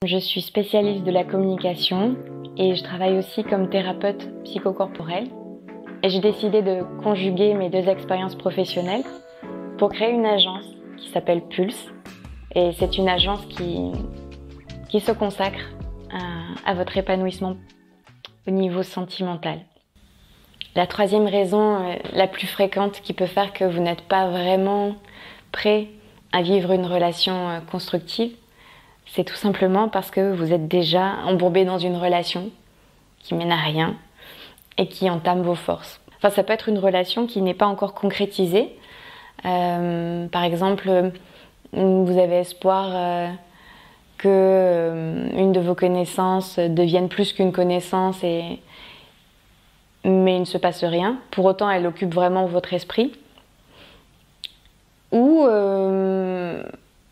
Je suis spécialiste de la communication et je travaille aussi comme thérapeute psychocorporelle. Et j'ai décidé de conjuguer mes deux expériences professionnelles pour créer une agence qui s'appelle Pulse. Et c'est une agence qui se consacre à votre épanouissement au niveau sentimental. La troisième raison la plus fréquente qui peut faire que vous n'êtes pas vraiment prêt à vivre une relation constructive, c'est tout simplement parce que vous êtes déjà embourbé dans une relation qui mène à rien et qui entame vos forces. Enfin, ça peut être une relation qui n'est pas encore concrétisée. Par exemple, vous avez espoir que une de vos connaissances devienne plus qu'une connaissance, mais il ne se passe rien. Pour autant, elle occupe vraiment votre esprit. Ou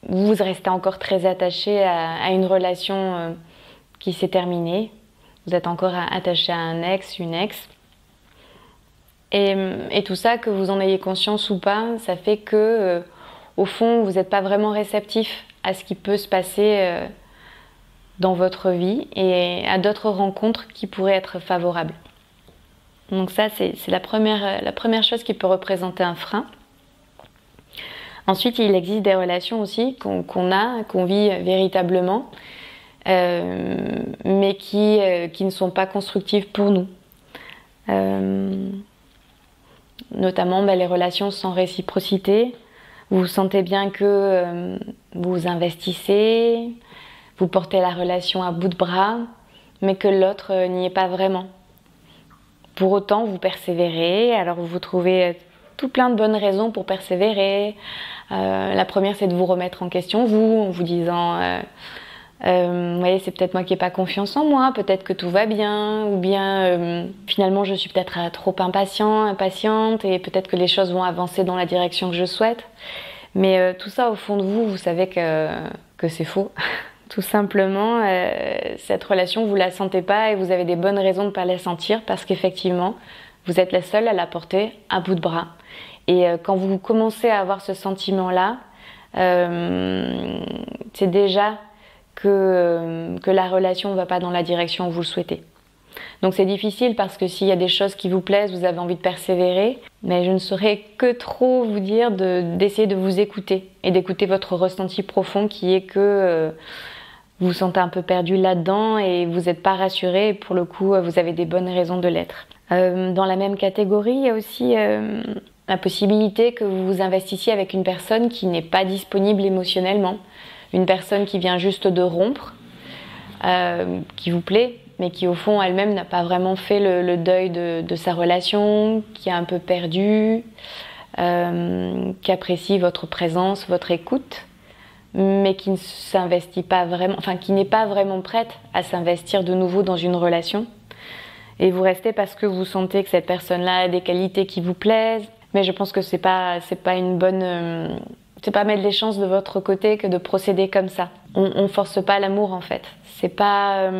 vous restez encore très attaché à une relation qui s'est terminée. Vous êtes encore attaché à un ex, une ex. Et tout ça, que vous en ayez conscience ou pas, ça fait que, au fond, vous n'êtes pas vraiment réceptif à ce qui peut se passer dans votre vie et à d'autres rencontres qui pourraient être favorables. Donc ça, c'est la première chose qui peut représenter un frein. Ensuite, il existe des relations aussi qu'on vit véritablement, mais qui ne sont pas constructives pour nous. Notamment les relations sans réciprocité. Vous sentez bien que vous investissez, vous portez la relation à bout de bras, mais que l'autre n'y est pas vraiment. Pour autant, vous persévérez, alors vous trouvez tout plein de bonnes raisons pour persévérer. La première, c'est de vous remettre en question, en vous disant vous voyez, c'est peut-être moi qui n'ai pas confiance en moi, peut-être que tout va bien, ou bien finalement je suis peut-être trop impatiente et peut-être que les choses vont avancer dans la direction que je souhaite. Mais tout ça, au fond de vous, vous savez que c'est faux. Tout simplement, cette relation, vous la sentez pas et vous avez des bonnes raisons de ne pas la sentir parce qu'effectivement, vous êtes la seule à la porter à bout de bras. Et quand vous commencez à avoir ce sentiment-là, c'est déjà que la relation ne va pas dans la direction où vous le souhaitez. Donc c'est difficile parce que s'il y a des choses qui vous plaisent, vous avez envie de persévérer, mais je ne saurais que trop vous dire d'essayer de vous écouter et d'écouter votre ressenti profond qui est que vous vous sentez un peu perdu là-dedans et vous n'êtes pas rassuré et pour le coup vous avez des bonnes raisons de l'être. Dans la même catégorie, il y a aussi la possibilité que vous vous investissiez avec une personne qui n'est pas disponible émotionnellement, une personne qui vient juste de rompre, qui vous plaît, mais qui au fond elle-même n'a pas vraiment fait le deuil de sa relation, qui est un peu perdue, qui apprécie votre présence, votre écoute, mais qui ne s'investit pas vraiment, enfin qui n'est pas vraiment prête à s'investir de nouveau dans une relation. Et vous restez parce que vous sentez que cette personne-là a des qualités qui vous plaisent, mais je pense que c'est pas une bonne, c'est pas mettre les chances de votre côté que de procéder comme ça. On force pas l'amour en fait. C'est pas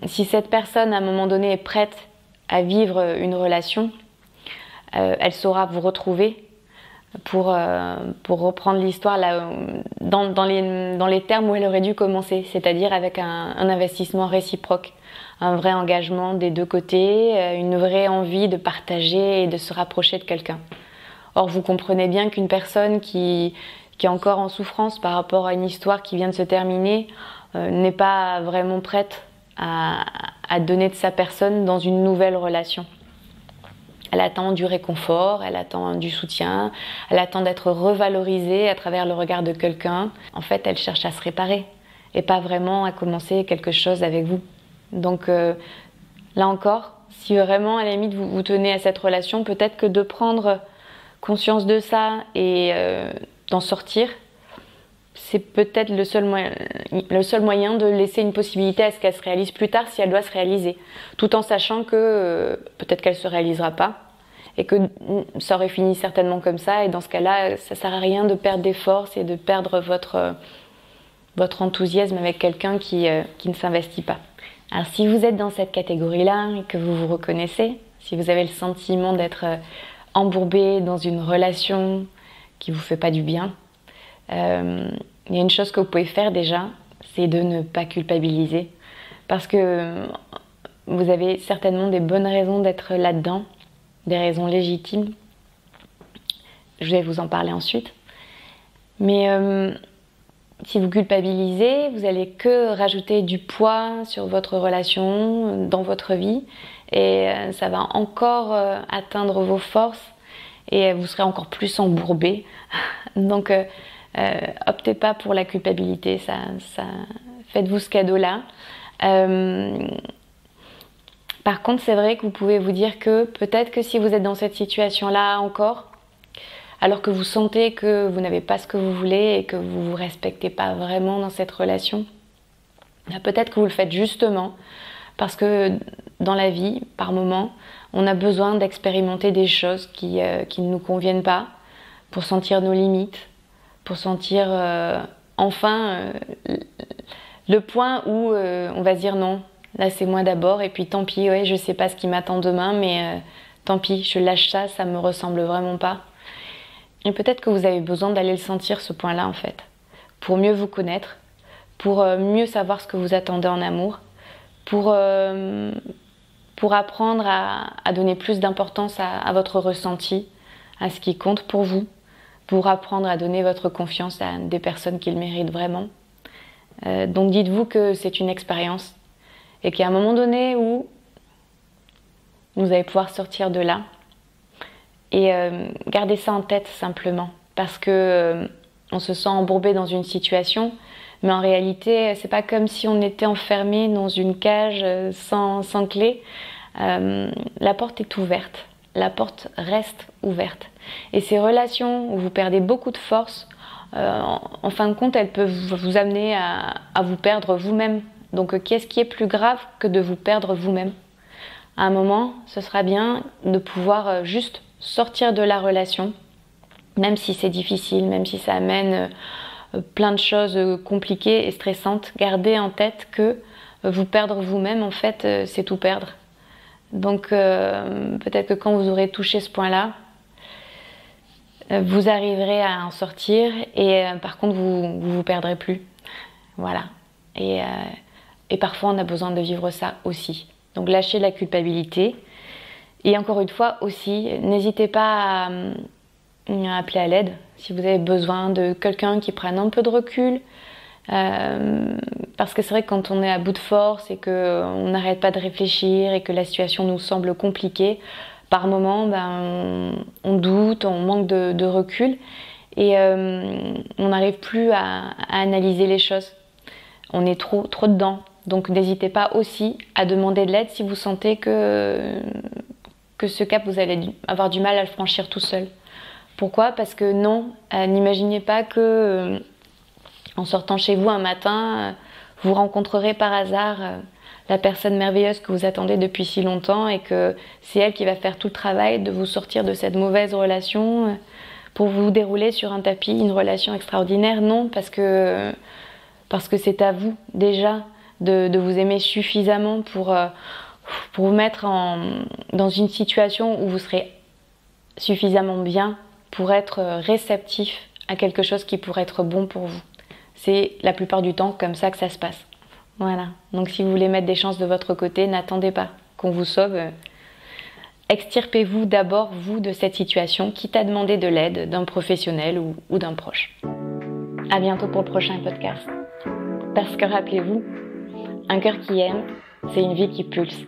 si cette personne à un moment donné est prête à vivre une relation, elle saura vous retrouver pour reprendre l'histoire là dans les termes où elle aurait dû commencer, c'est-à-dire avec un investissement réciproque, un vrai engagement des deux côtés, une vraie envie de partager et de se rapprocher de quelqu'un. Or, vous comprenez bien qu'une personne qui est encore en souffrance par rapport à une histoire qui vient de se terminer n'est pas vraiment prête à donner de sa personne dans une nouvelle relation. Elle attend du réconfort, elle attend du soutien, elle attend d'être revalorisée à travers le regard de quelqu'un. En fait, elle cherche à se réparer et pas vraiment à commencer quelque chose avec vous. Donc là encore, si vraiment à la limite vous tenez à cette relation, peut-être que de prendre conscience de ça et d'en sortir, c'est peut-être le seul moyen de laisser une possibilité à ce qu'elle se réalise plus tard si elle doit se réaliser, tout en sachant que peut-être qu'elle se réalisera pas et que ça aurait fini certainement comme ça, et dans ce cas-là, ça sert à rien de perdre des forces et de perdre votre enthousiasme avec quelqu'un qui ne s'investit pas. Alors si vous êtes dans cette catégorie-là et que vous vous reconnaissez, si vous avez le sentiment d'être embourbé dans une relation qui vous fait pas du bien, il y a une chose que vous pouvez faire déjà c'est de ne pas culpabiliser. Parce que vous avez certainement des bonnes raisons d'être là-dedans, des raisons légitimes. Je vais vous en parler ensuite. Mais si vous culpabilisez, vous allez que rajouter du poids sur votre relation, dans votre vie, et ça va encore atteindre vos forces et vous serez encore plus embourbé. Donc optez pas pour la culpabilité, faites-vous ce cadeau-là. Par contre, c'est vrai que vous pouvez vous dire que peut-être que si vous êtes dans cette situation-là encore, alors que vous sentez que vous n'avez pas ce que vous voulez et que vous ne vous respectez pas vraiment dans cette relation, peut-être que vous le faites justement parce que dans la vie, par moment, on a besoin d'expérimenter des choses qui ne nous conviennent pas pour sentir nos limites, pour sentir enfin le point où on va se dire non, là c'est moi d'abord et puis tant pis, ouais, je sais pas ce qui m'attend demain, mais tant pis, je lâche ça, ça me ressemble vraiment pas. Et peut-être que vous avez besoin d'aller le sentir, ce point-là, en fait, pour mieux vous connaître, pour mieux savoir ce que vous attendez en amour, pour apprendre à donner plus d'importance à votre ressenti, à ce qui compte pour vous, pour apprendre à donner votre confiance à des personnes qui le méritent vraiment. Donc dites-vous que c'est une expérience et qu'il y a un moment donné où vous allez pouvoir sortir de là. Et gardez ça en tête simplement, parce que on se sent embourbé dans une situation, mais en réalité, c'est pas comme si on était enfermé dans une cage sans clé. La porte est ouverte, la porte reste ouverte. Et ces relations où vous perdez beaucoup de force, en fin de compte, elles peuvent vous amener à vous perdre vous-même. Donc, qu'est-ce qui est plus grave que de vous perdre vous-même ? À un moment, ce sera bien de pouvoir juste sortir de la relation, même si c'est difficile, même si ça amène plein de choses compliquées et stressantes. Gardez en tête que vous perdre vous-même, en fait, c'est tout perdre. Donc peut-être que quand vous aurez touché ce point-là, vous arriverez à en sortir et par contre, vous perdrez plus. Voilà. Et parfois, on a besoin de vivre ça aussi. Donc lâchez la culpabilité. Et encore une fois aussi, n'hésitez pas à appeler à l'aide si vous avez besoin de quelqu'un qui prenne un peu de recul. Parce que c'est vrai que quand on est à bout de force et qu'on n'arrête pas de réfléchir et que la situation nous semble compliquée, par moments on doute, on manque de recul et on n'arrive plus à analyser les choses. On est trop dedans. Donc n'hésitez pas aussi à demander de l'aide si vous sentez que ce cap, vous allez avoir du mal à le franchir tout seul. Pourquoi ? Parce que non, n'imaginez pas que en sortant chez vous un matin, vous rencontrerez par hasard la personne merveilleuse que vous attendez depuis si longtemps et que c'est elle qui va faire tout le travail de vous sortir de cette mauvaise relation pour vous dérouler sur un tapis une relation extraordinaire. Non, parce que c'est à vous déjà de vous aimer suffisamment pour vous mettre dans une situation où vous serez suffisamment bien pour être réceptif à quelque chose qui pourrait être bon pour vous. C'est la plupart du temps comme ça que ça se passe. Voilà. Donc si vous voulez mettre des chances de votre côté, n'attendez pas qu'on vous sauve. Extirpez-vous d'abord, vous, de cette situation, quitte à demander de l'aide d'un professionnel ou d'un proche. À bientôt pour le prochain podcast. Parce que rappelez-vous, un cœur qui aime, c'est une vie qui pulse.